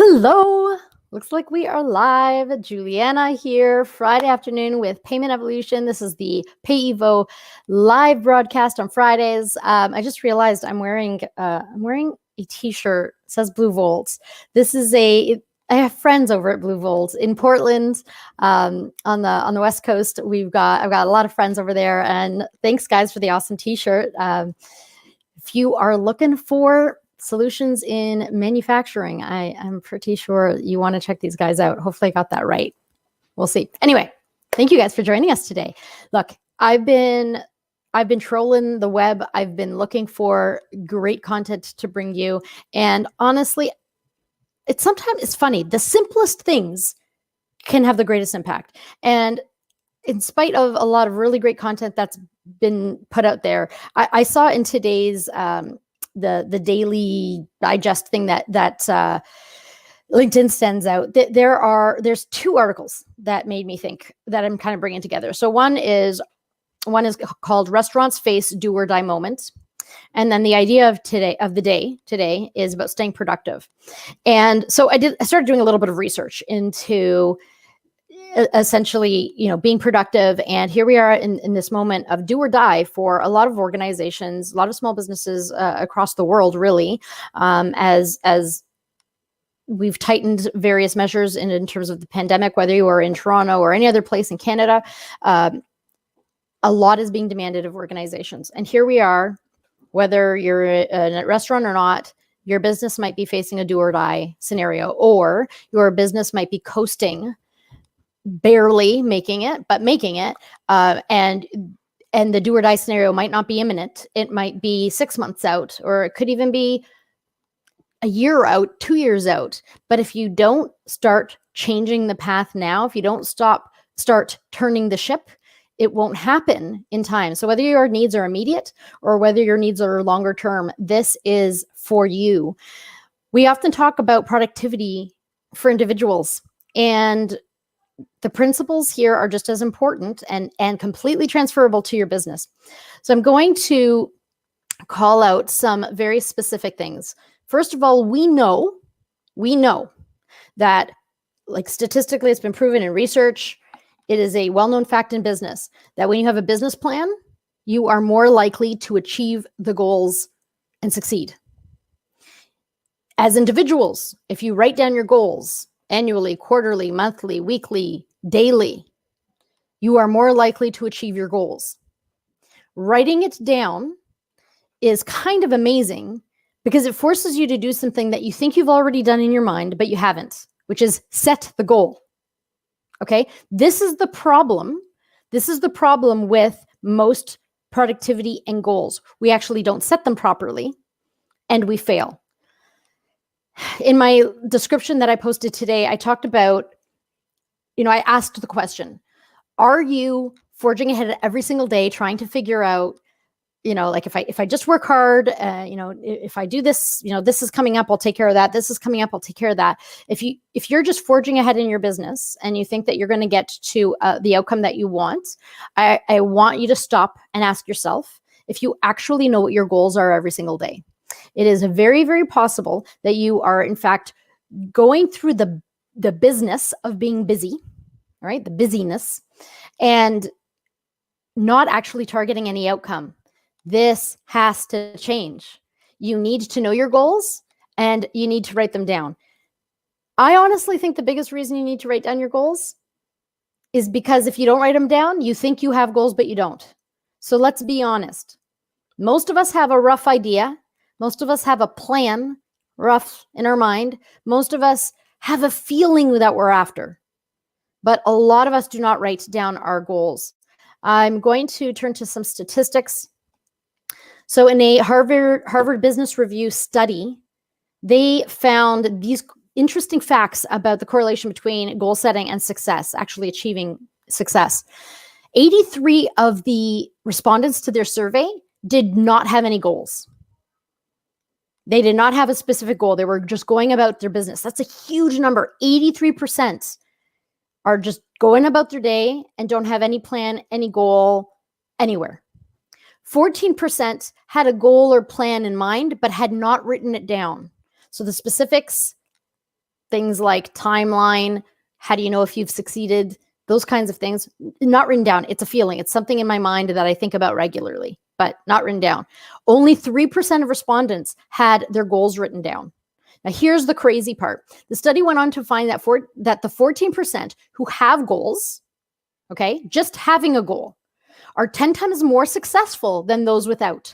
Hello. Looks like we are live. Juliana here, Friday afternoon with Payment Evolution. This is the PayEvo live broadcast on Fridays. I just realized I'm wearing a T-shirt. It says Blue Volts. I have friends over at Blue Volts in Portland, on the West Coast. I've got a lot of friends over there, and thanks guys for the awesome T-shirt. If you are looking for solutions in manufacturing, I am pretty sure you want to check these guys out. Hopefully I got that right. We'll see. Anyway, thank you guys for joining us today. Look, I've been trolling the web. I've been looking for great content to bring you. And honestly, sometimes it's funny. The simplest things can have the greatest impact. And in spite of a lot of really great content that's been put out there, I saw in today's the daily digest thing that LinkedIn sends out, there's two articles that made me think that I'm kind of bringing together. So one is called Restaurants Face Do or Die Moments. And then the idea of the day today is about staying productive. And so I started doing a little bit of research into essentially, being productive. And here we are in this moment of do or die for a lot of organizations, a lot of small businesses across the world, really, as we've tightened various measures in terms of the pandemic, whether you are in Toronto or any other place in Canada. A lot is being demanded of organizations. And here we are, whether you're in a restaurant or not, your business might be facing a do or die scenario, or your business might be coasting, barely making it, but making it. And the do or die scenario might not be imminent. It might be 6 months out, or it could even be a year out, 2 years out. But if you don't start changing the path now, if you don't start turning the ship, it won't happen in time. So whether your needs are immediate or whether your needs are longer term, this is for you. We often talk about productivity for individuals, and the principles here are just as important and completely transferable to your business. So I'm going to call out some very specific things. First of all, we know that, like, statistically, it's been proven in research, it is a well-known fact in business that when you have a business plan, you are more likely to achieve the goals and succeed. As individuals, if you write down your goals annually, quarterly, monthly, weekly, daily, you are more likely to achieve your goals. Writing it down is kind of amazing because it forces you to do something that you think you've already done in your mind, but you haven't, which is set the goal. Okay? This is the problem. This is the problem with most productivity and goals. We actually don't set them properly and we fail. In my description that I posted today, I talked about, I asked the question, are you forging ahead every single day trying to figure out, like if I just work hard, if I do this, this is coming up, I'll take care of that. This is coming up, I'll take care of that. If you're just forging ahead in your business and you think that you're going to get to the outcome that you want, I want you to stop and ask yourself if you actually know what your goals are every single day. It is very, very possible that you are, in fact, going through the business of being busy, right? The busyness, and not actually targeting any outcome. This has to change. You need to know your goals and you need to write them down. I honestly think the biggest reason you need to write down your goals is because if you don't write them down, you think you have goals, but you don't. So let's be honest. Most of us have a rough idea. Most of us have a plan, rough in our mind. Most of us have a feeling that we're after, but a lot of us do not write down our goals. I'm going to turn to some statistics. So in a Harvard Business Review study, they found these interesting facts about the correlation between goal setting and success, actually achieving success. 83 of the respondents to their survey did not have any goals. They did not have a specific goal. They were just going about their business. That's a huge number. 83% are just going about their day and don't have any plan, any goal, anywhere. 14% had a goal or plan in mind, but had not written it down. So the specifics things like timeline, how do you know if you've succeeded, those kinds of things, not written down. It's a feeling. It's something in my mind that I think about regularly, but not written down. Only 3% of respondents had their goals written down. Now, here's the crazy part. The study went on to find that that the 14% who have goals, okay, just having a goal, are 10 times more successful than those without.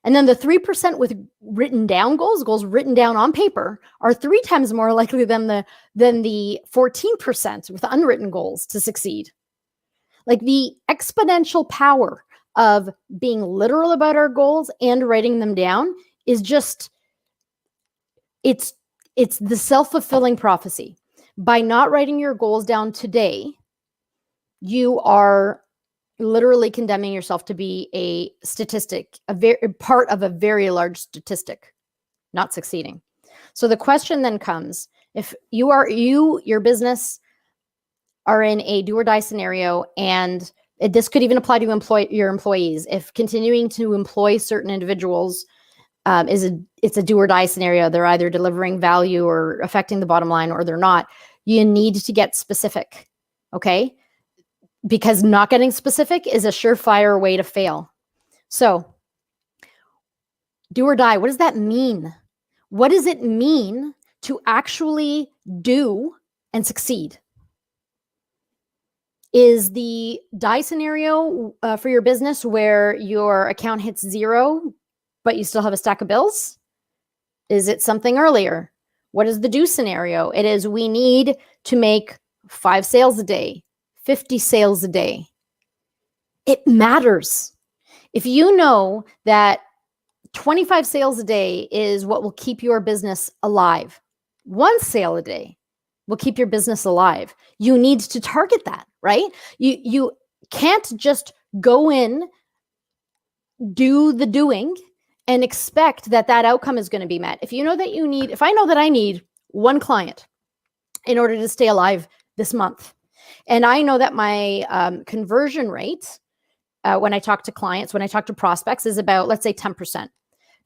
And then the 3% with written down goals written down on paper, are 3 times more likely than the 14% with unwritten goals to succeed. Like, the exponential power of being literal about our goals and writing them down is just, it's the self-fulfilling prophecy. By not writing your goals down today, you are literally condemning yourself to be a statistic, part of a very large statistic, not succeeding. So the question then comes, if your business are in a do or die scenario, and this could even apply to your employees. If continuing to employ certain individuals it's a do or die scenario, they're either delivering value or affecting the bottom line, or they're not. You need to get specific, okay? Because not getting specific is a surefire way to fail. So, do or die, what does that mean? What does it mean to actually do and succeed? Is the die scenario for your business where your account hits 0, but you still have a stack of bills? Is it something earlier? What is the do scenario? It is, we need to make 5 sales a day, 50 sales a day. It matters. If you know that 25 sales a day is what will keep your business alive, 1 sale a day will keep your business alive, you need to target that, right? You can't just go in, do the doing, and expect that outcome is going to be met. If I know that I need 1 client in order to stay alive this month, and I know that my conversion rate when I talk to clients, when I talk to prospects, is about, let's say, 10%.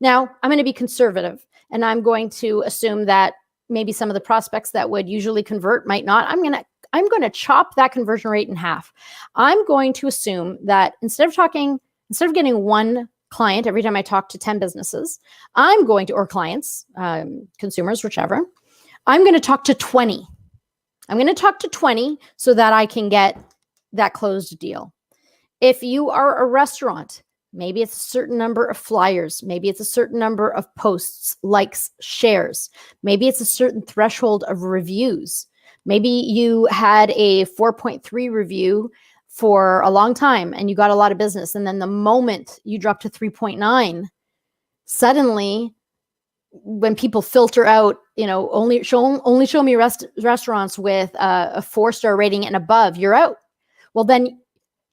Now, I'm going to be conservative, and I'm going to assume that maybe some of the prospects that would usually convert might not. I'm going to chop that conversion rate in half. I'm going to assume that instead of getting 1 client every time I talk to 10 businesses, or clients, consumers, whichever, I'm going to talk to 20. I'm going to talk to 20 so that I can get that closed deal. If you are a restaurant, maybe it's a certain number of flyers. Maybe it's a certain number of posts, likes, shares. Maybe it's a certain threshold of reviews. Maybe you had a 4.3 review for a long time and you got a lot of business. And then the moment you drop to 3.9, suddenly when people filter out, only show me restaurants with a 4-star rating and above, you're out. Well, then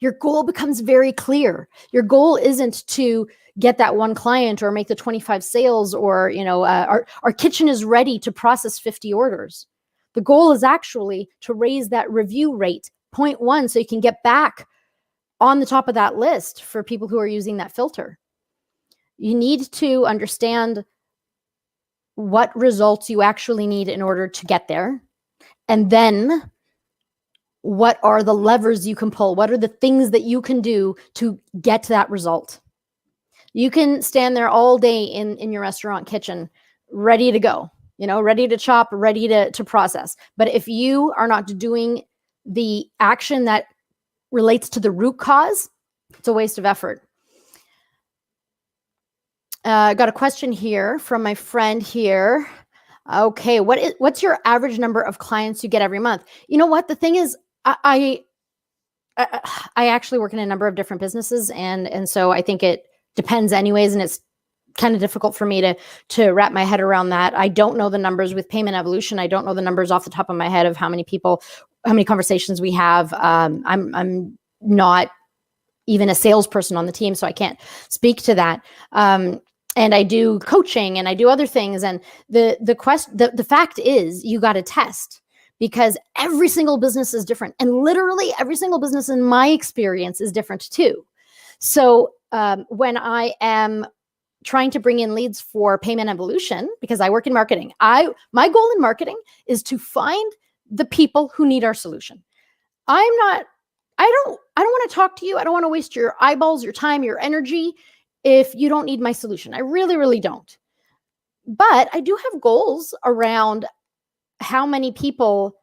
your goal becomes very clear. Your goal isn't to get that 1 client or make the 25 sales, or, our kitchen is ready to process 50 orders. The goal is actually to raise that review rate 0.1 so you can get back on the top of that list for people who are using that filter. You need to understand what results you actually need in order to get there. And then what are the levers you can pull? What are the things that you can do to get to that result? You can stand there all day in your restaurant kitchen, ready to go, ready to chop, ready to process. But if you are not doing the action that relates to the root cause, it's a waste of effort. I got a question here from my friend here. Okay, what's your average number of clients you get every month? You know what? The thing is, I actually work in a number of different businesses, and so I think it depends anyways, and it's kind of difficult for me to wrap my head around that. I don't know the numbers with Payment Evolution. I don't know the numbers off the top of my head of how many conversations we have. I'm not even a salesperson on the team, so I can't speak to that. And I do coaching and I do other things. And the fact is, you got to test, because every single business is different. And literally every single business in my experience is different too. So when I am trying to bring in leads for Payment Evolution, because I work in marketing, my goal in marketing is to find the people who need our solution. I don't want to talk to you. I don't want to waste your eyeballs, your time, your energy if you don't need my solution. I really, really don't. But I do have goals around how many people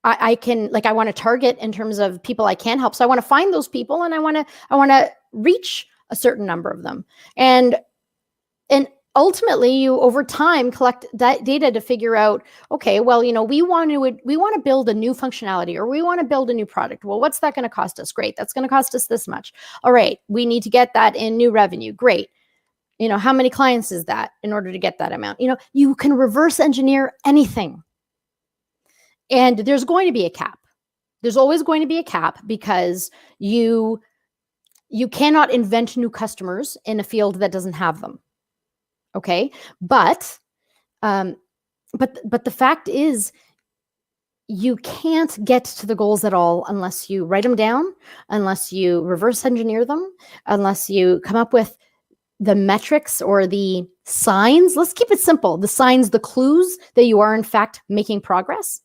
I can, like, I want to target in terms of people I can help. So I want to find those people, and I want to reach a certain number of them. And ultimately, you over time collect that data to figure out, okay, well, we want to build a new functionality, or we want to build a new product. Well, what's that going to cost us? Great. That's going to cost us this much. All right. We need to get that in new revenue. Great. How many clients is that in order to get that amount? You can reverse engineer anything. And there's going to be a cap. There's always going to be a cap, because you cannot invent new customers in a field that doesn't have them. Okay. But the fact is, you can't get to the goals at all unless you write them down, unless you reverse engineer them, unless you come up with the metrics or the signs. Let's keep it simple. The signs, the clues that you are in fact making progress.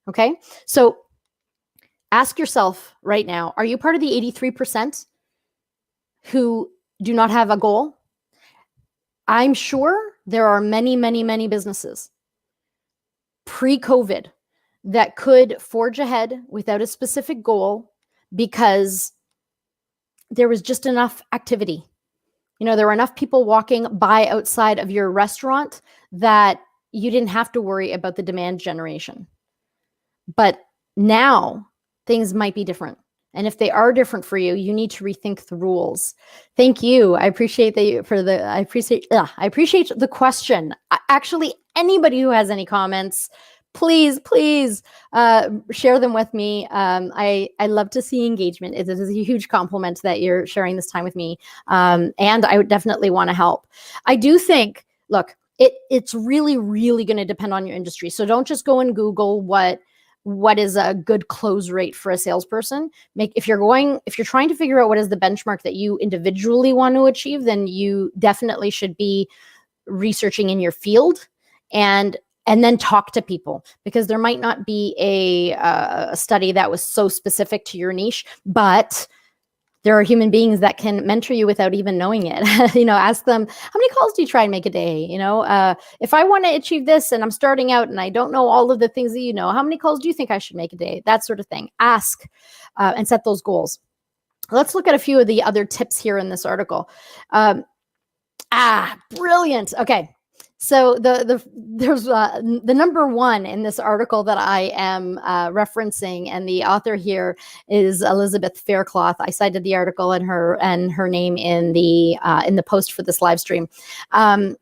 Okay. So ask yourself right now, are you part of the 83% who do not have a goal? I'm sure there are many, many, many businesses pre-COVID that could forge ahead without a specific goal, because there was just enough activity. There were enough people walking by outside of your restaurant that you didn't have to worry about the demand generation. But now things might be different. And if they are different for you, you need to rethink the rules. Thank you. I appreciate I appreciate the question. Actually, anybody who has any comments, please share them with me. I love to see engagement. It is a huge compliment that you're sharing this time with me. And I would definitely want to help. I do think, look, it's really, really going to depend on your industry. So don't just go and Google what is a good close rate for a salesperson. If you're trying to figure out what is the benchmark that you individually want to achieve, then you definitely should be researching in your field and then talk to people, because there might not be a study that was so specific to your niche, but there are human beings that can mentor you without even knowing it. Ask them, how many calls do you try and make a day? If I want to achieve this and I'm starting out and I don't know all of the things that how many calls do you think I should make a day? That sort of thing. Ask and set those goals. Let's look at a few of the other tips here in this article. Brilliant. Okay. So there's the number one in this article that I am referencing, and the author here is Elizabeth Faircloth. I cited the article and her name in the post for this live stream. The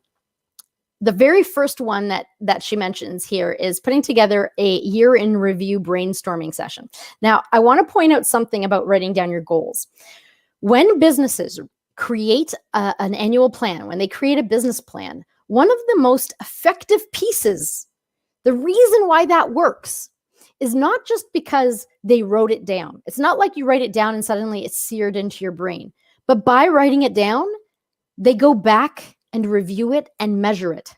very first one that she mentions here is putting together a year in review brainstorming session. Now, I want to point out something about writing down your goals. When businesses create an annual plan, when they create a business plan, one of the most effective pieces, the reason why that works, is not just because they wrote it down. It's not like you write it down and suddenly it's seared into your brain. But by writing it down, they go back and review it and measure it.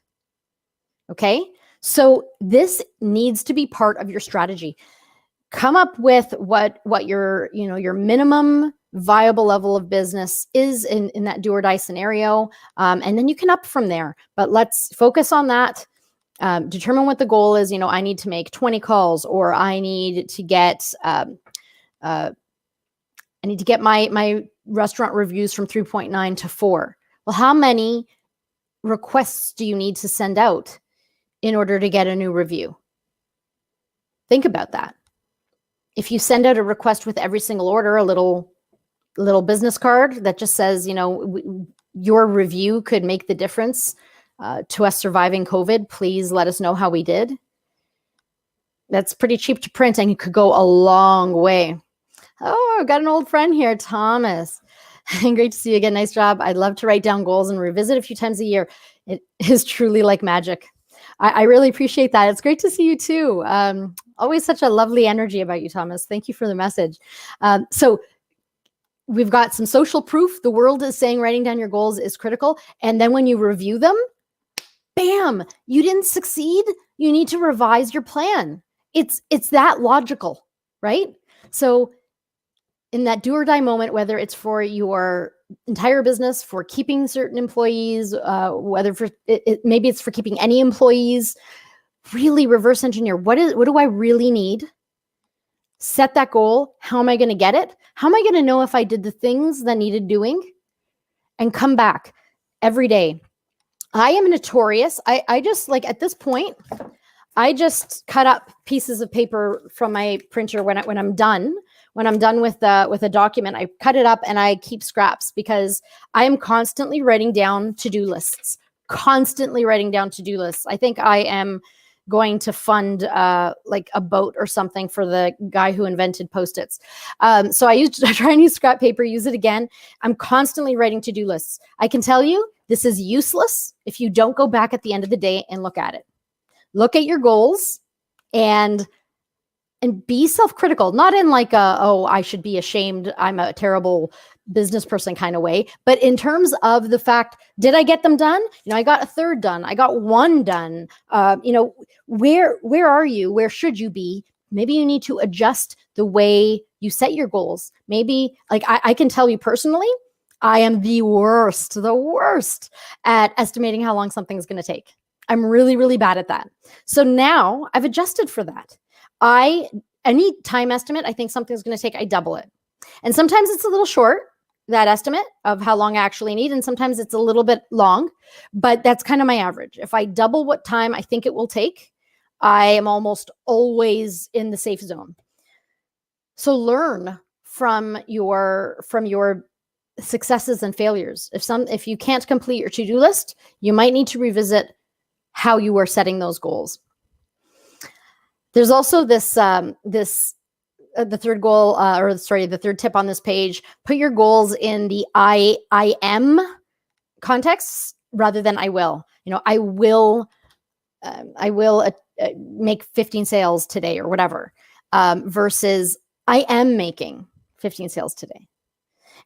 Okay? So this needs to be part of your strategy. Come up with what your minimum viable level of business is in that do or die scenario. And then you can up from there, but let's focus on that. Determine what the goal is. I need to make 20 calls, or I need to get, my restaurant reviews from 3.9 to 4. Well, how many requests do you need to send out in order to get a new review? Think about that. If you send out a request with every single order, a little business card that just says, your review could make the difference to us surviving COVID. Please let us know how we did. That's pretty cheap to print, and it could go a long way. Oh, I've got an old friend here, Thomas. Great to see you again. Nice job. I'd love to write down goals and revisit a few times a year. It is truly like magic. I really appreciate that. It's great to see you too. Always such a lovely energy about you, Thomas. Thank you for the message. So we've got some social proof. The world is saying writing down your goals is critical. And then when you review them, bam, you didn't succeed. You need to revise your plan. It's that logical, right? So in that do or die moment, whether it's for your entire business, for keeping certain employees, whether for maybe it's for keeping any employees, really reverse engineer. What do I really need? Set that goal. How am I going to get it? How am I going to know if I did the things that needed doing? And come back every day. I am notorious. I just, like, at this point, I just cut up pieces of paper from my printer when I'm done. When I'm done with a document, I cut it up and I keep scraps, because I am constantly writing down to-do lists. Constantly writing down to-do lists. I think I am going to fund like a boat or something for the guy who invented Post-its. So I try and use scrap paper, use it again. I'm constantly writing to-do lists. I can tell you this is useless if you don't go back at the end of the day and look at it. Look at your goals and be self-critical, not in like I should be ashamed, I'm a terrible business person kind of way, but in terms of the fact, did I get them done? I got a third done. I got one done. Where are you? Where should you be? Maybe you need to adjust the way you set your goals. Maybe, like, I can tell you personally, I am the worst at estimating how long something's going to take. I'm really, really bad at that. So now I've adjusted for that. Any time estimate I think something's going to take, I double it. And sometimes it's a little short, that estimate of how long I actually need. And sometimes it's a little bit long, but that's kind of my average. If I double what time I think it will take, I am almost always in the safe zone. So learn from your successes and failures. If you can't complete your to-do list, you might need to revisit how you are setting those goals. There's also the third goal, the third tip on this page. Put your goals in the I am context rather than I will. I will make 15 sales today or whatever, versus I am making 15 sales today.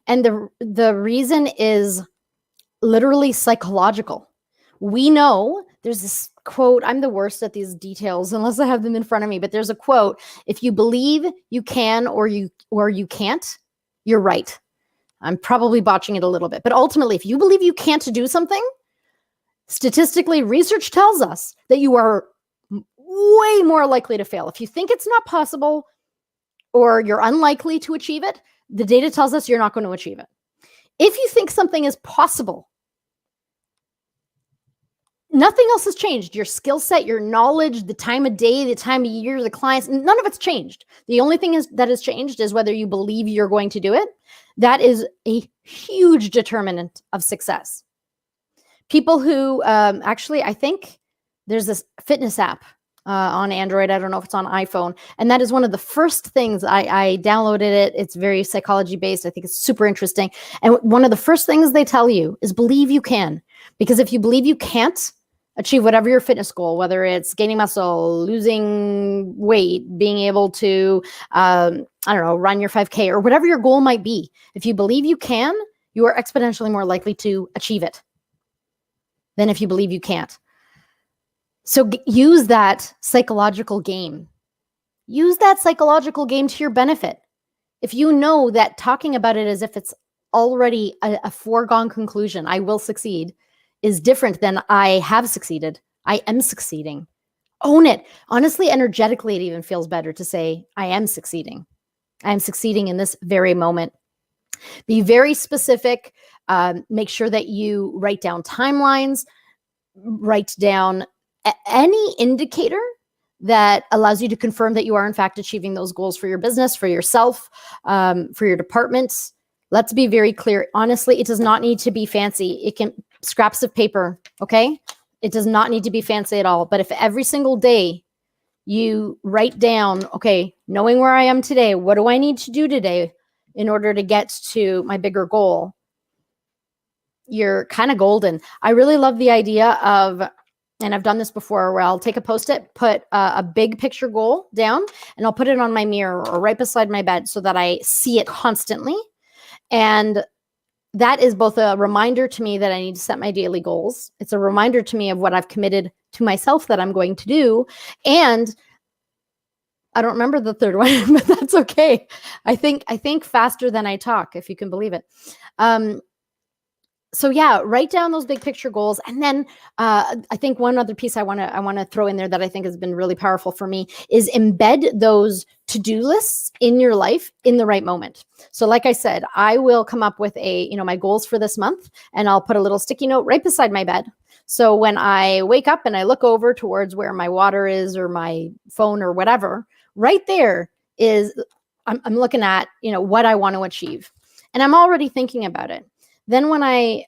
And the reason is literally psychological. We know there's this quote. I'm the worst at these details unless I have them in front of me, but there's a quote. If you believe you can or you can't, you're right. I'm probably botching it a little bit, but ultimately, if you believe you can't do something, statistically, research tells us that you are way more likely to fail. If you think it's not possible or you're unlikely to achieve it, the data tells us you're not going to achieve it. If you think something is possible, nothing else has changed. Your skill set, your knowledge, the time of day, the time of year, the clients, none of it's changed. The only thing that has changed is whether you believe you're going to do it. That is a huge determinant of success. People who actually, I think there's this fitness app on Android. I don't know if it's on iPhone. And that is one of the first things I downloaded it. It's very psychology based. I think it's super interesting. And one of the first things they tell you is believe you can. Because if you believe you can't achieve whatever your fitness goal, whether it's gaining muscle, losing weight, being able to, run your 5K or whatever your goal might be, if you believe you can, you are exponentially more likely to achieve it than if you believe you can't. So use that psychological game. Use that psychological game to your benefit. If you know that talking about it as if it's already a foregone conclusion, I will succeed, is different than I have succeeded. I am succeeding. Own it. Honestly, energetically, it even feels better to say, I am succeeding. I am succeeding in this very moment. Be very specific. Make sure that you write down timelines, write down any indicator that allows you to confirm that you are in fact achieving those goals for your business, for yourself, for your departments. Let's be very clear. Honestly, it does not need to be fancy. It can scraps of paper, okay? It does not need to be fancy at all. But if every single day you write down, okay, knowing where I am today, what do I need to do today in order to get to my bigger goal? You're kind of golden. I really love the idea of, and I've done this before, where I'll take a Post-it, put a big picture goal down, and I'll put it on my mirror or right beside my bed so that I see it constantly. And that is both a reminder to me that I need to set my daily goals. It's a reminder to me of what I've committed to myself that I'm going to do. And I don't remember the third one, but that's okay. I think faster than I talk, if you can believe it. So yeah, write down those big picture goals. And then I think one other piece I want to throw in there that I think has been really powerful for me is embed those to-do lists in your life in the right moment. So like I said, I will come up with my goals for this month, and I'll put a little sticky note right beside my bed. So when I wake up and I look over towards where my water is or my phone or whatever, right there is I'm looking at, what I want to achieve. And I'm already thinking about it. Then when I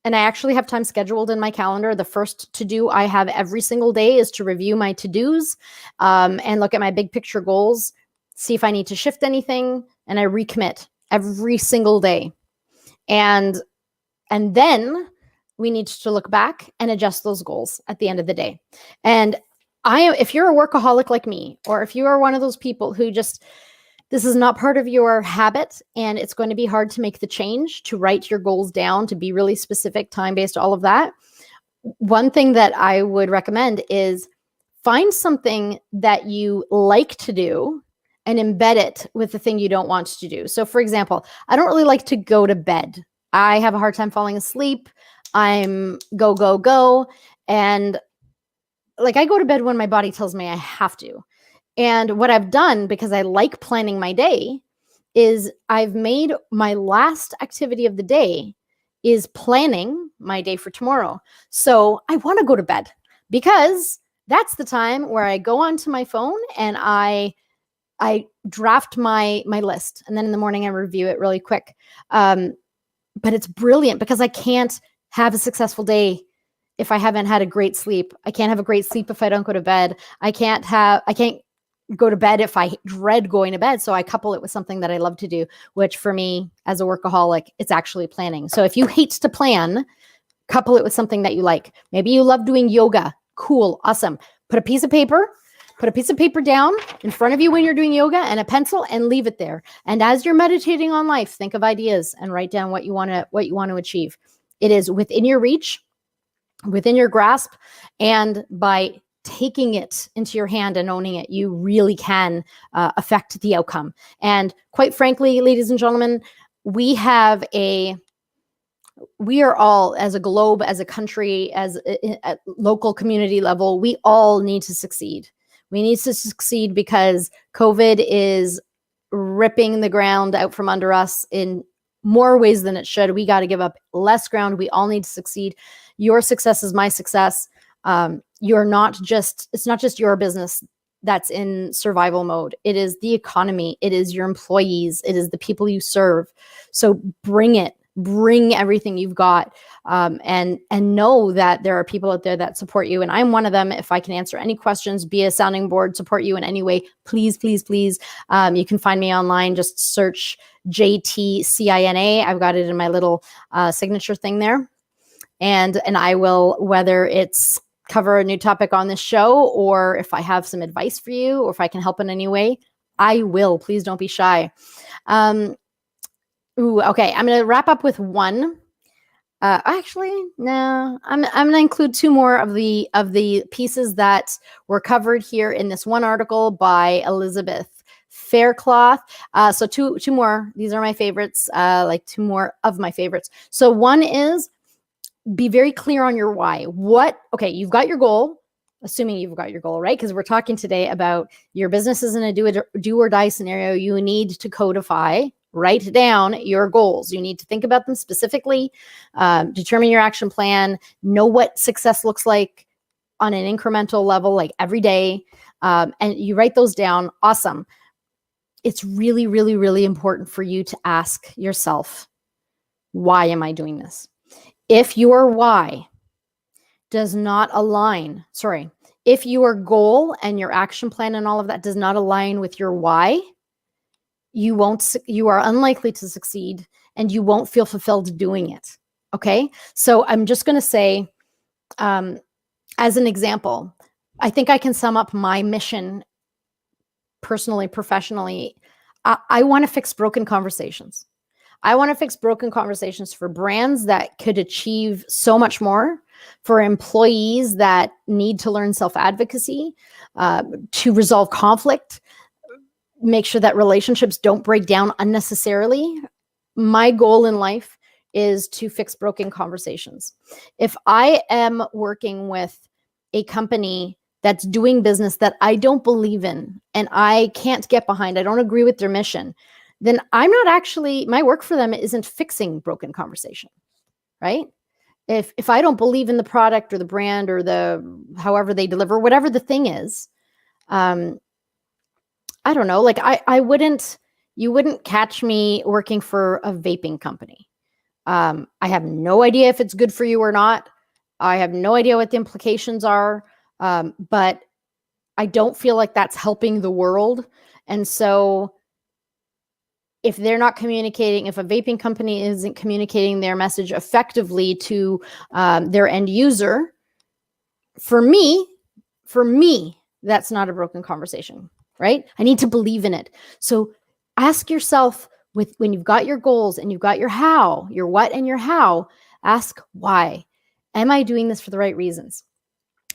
actually have time scheduled in my calendar, the first to-do I have every single day is to review my to-dos and look at my big picture goals, see if I need to shift anything, and I recommit every single day. And then we need to look back and adjust those goals at the end of the day. And if you're a workaholic like me, or if you are one of those people who this is not part of your habit, and it's going to be hard to make the change, to write your goals down, to be really specific, time-based, all of that. One thing that I would recommend is find something that you like to do and embed it with the thing you don't want to do. So for example, I don't really like to go to bed. I have a hard time falling asleep. I'm go, go, go. And I go to bed when my body tells me I have to. And what I've done, because I like planning my day, is I've made my last activity of the day is planning my day for tomorrow. So I want to go to bed because that's the time where I go onto my phone and I draft my list. And then in the morning I review it really quick. But it's brilliant because I can't have a successful day if I haven't had a great sleep. I can't have a great sleep if I don't go to bed. I can't go to bed if I dread going to bed. So I couple it with something that I love to do, which for me as a workaholic, it's actually planning. So if you hate to plan, couple it with something that you like. Maybe you love doing yoga. Cool. Awesome. Put a piece of paper down in front of you when you're doing yoga and a pencil, and leave it there. And as you're meditating on life, think of ideas and write down what you want to achieve. It is within your reach, within your grasp, and by taking it into your hand and owning it, you really can affect the outcome. And quite frankly, ladies and gentlemen, we are all, as a globe, as a country, at local community level, we all need to succeed. We need to succeed because COVID is ripping the ground out from under us in more ways than it should. We got to give up less ground. We all need to succeed. Your success is my success. It's not just your business that's in survival mode. It is the economy. It is your employees. It is the people you serve. So bring everything you've got, and know that there are people out there that support you. And I'm one of them. If I can answer any questions, be a sounding board, support you in any way, please, please, please. You can find me online. Just search JTCINA. I've got it in my little signature thing there. And I will, whether it's cover a new topic on this show, or if I have some advice for you, or if I can help in any way, I will. Please don't be shy. Okay. I'm going to wrap up with one. Actually, no, I'm going to include two more of the pieces that were covered here in this one article by Elizabeth Faircloth. So two more. These are my favorites. Two more of my favorites. So one is, be very clear on your why. You've got your goal, assuming you've got your goal, right? Because we're talking today about your business is in a do or die scenario. You need to codify, write down your goals. You need to think about them specifically, determine your action plan, know what success looks like on an incremental level, like every day. And you write those down. Awesome. It's really, really, really important for you to ask yourself, why am I doing this? If your why does not align, if your goal and your action plan and all of that does not align with your why, you are unlikely to succeed, and you won't feel fulfilled doing it. Okay. So I'm just going to say, as an example, I think I can sum up my mission personally, professionally. I want to fix broken conversations. I want to fix broken conversations for brands that could achieve so much more, for employees that need to learn self-advocacy, to resolve conflict, make sure that relationships don't break down unnecessarily. My goal in life is to fix broken conversations. If I am working with a company that's doing business that I don't believe in and I can't get behind, I don't agree with their mission, then I'm not actually, my work for them isn't fixing broken conversation, right? If I don't believe in the product or the brand or the however they deliver, whatever the thing is, I don't know, like you wouldn't catch me working for a vaping company. I have no idea if it's good for you or not. I have no idea what the implications are, but I don't feel like that's helping the world. And so if they're not communicating, if a vaping company isn't communicating their message effectively to their end user, for me, that's not a broken conversation, right? I need to believe in it. So ask yourself, when you've got your goals and you've got your how, your what and your how, ask why. Am I doing this for the right reasons?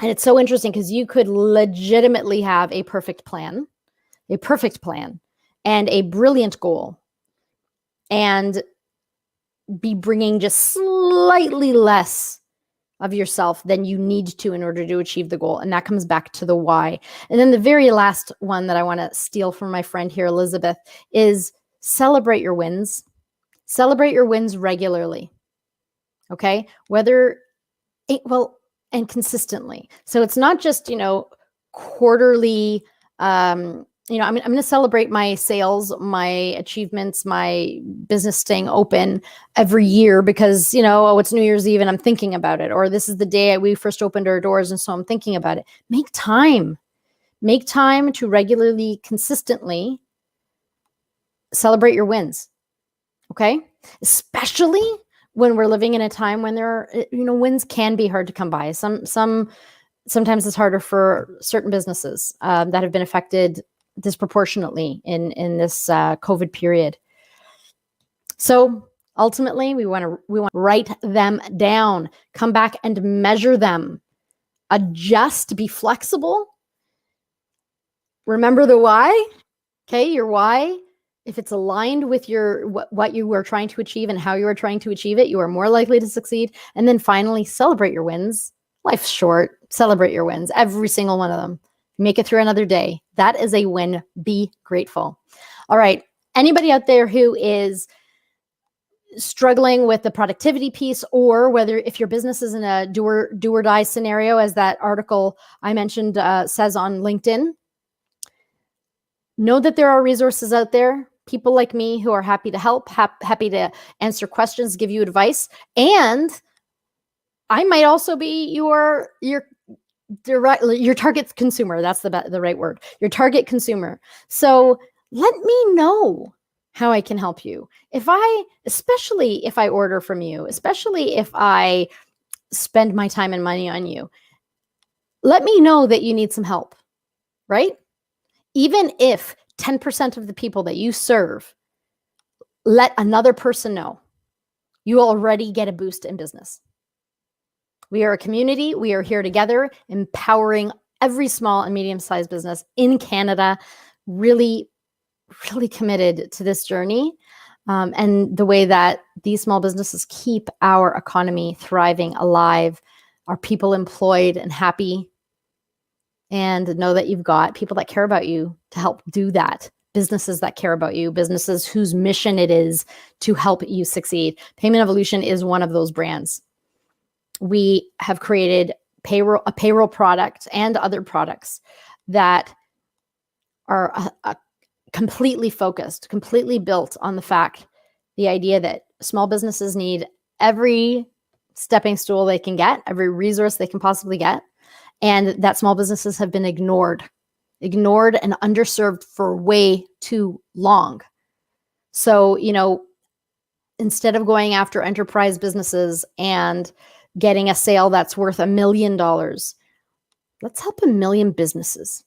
And it's so interesting because you could legitimately have a perfect plan and a brilliant goal and be bringing just slightly less of yourself than you need to in order to achieve the goal. And that comes back to the why. And then the very last one that I want to steal from my friend here, Elizabeth, is celebrate your wins. Celebrate your wins regularly. Okay? And consistently. So it's not just, quarterly, I'm going to celebrate my sales, my achievements, my business staying open every year because, it's New Year's Eve and I'm thinking about it. Or this is the day we first opened our doors and so I'm thinking about it. Make time to regularly, consistently celebrate your wins. Okay? Especially when we're living in a time when wins can be hard to come by. Sometimes it's harder for certain businesses that have been affected disproportionately in this COVID period. So ultimately, we want to write them down, come back and measure them, adjust, be flexible. Remember the why. Okay, your why. If it's aligned with what you are trying to achieve and how you are trying to achieve it, you are more likely to succeed. And then finally, celebrate your wins. Life's short. Celebrate your wins, every single one of them. Make it through another day. That is a win. Be grateful. All right. Anybody out there who is struggling with the productivity piece, or whether if your business is in a do or die scenario, as that article I mentioned says on LinkedIn, know that there are resources out there, people like me who are happy to help, happy to answer questions, give you advice. And I might also be your target consumer. That's the right word. Your target consumer. So let me know how I can help you. Especially if I order from you, especially if I spend my time and money on you, let me know that you need some help, right? Even if 10% of the people that you serve let another person know, you already get a boost in business. We are a community. We are here together, empowering every small and medium-sized business in Canada, really, really committed to this journey and the way that these small businesses keep our economy thriving, alive, our people employed and happy. And know that you've got people that care about you to help do that. Businesses that care about you, businesses whose mission it is to help you succeed. Payment Evolution is one of those brands. We have created a payroll product and other products that are completely focused, completely built on the idea that small businesses need every stepping stool they can get, every resource they can possibly get. And that small businesses have been ignored and underserved for way too long. So, instead of going after enterprise businesses and getting a sale that's worth $1 million, let's help 1 million businesses,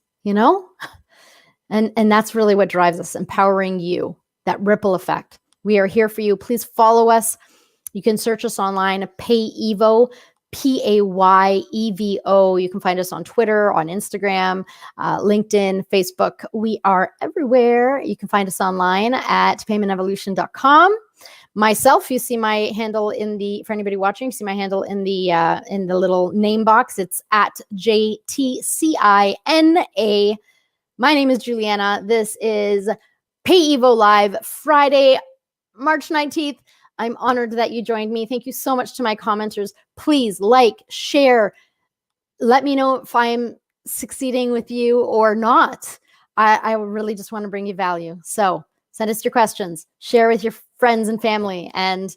And that's really what drives us, empowering you, that ripple effect. We are here for you. Please follow us. You can search us online, PayEvo, PayEvo. You can find us on Twitter, on Instagram, LinkedIn, Facebook. We are everywhere. You can find us online at paymentevolution.com. Myself, you see my handle for anybody watching, you see my handle in the little name box. It's at JTCINA. My name is Juliana. This is PayEvo Live, Friday, March 19th. I'm honored that you joined me. Thank you so much to my commenters. Please like, share. Let me know if I'm succeeding with you or not. I really just want to bring you value. So send us your questions, share with your friends and family, and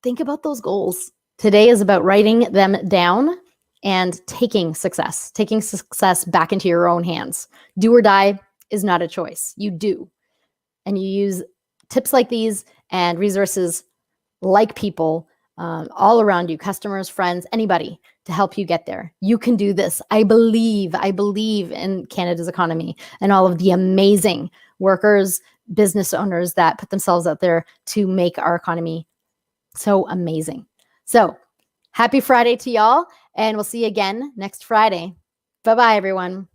think about those goals. Today is about writing them down and taking success back into your own hands. Do or die is not a choice. You do. And you use tips like these and resources like people all around you, customers, friends, anybody, to help you get there. You can do this. I believe in Canada's economy and all of the amazing workers, business owners that put themselves out there to make our economy so amazing. So happy Friday to y'all, and we'll see you again next Friday. Bye-bye, everyone.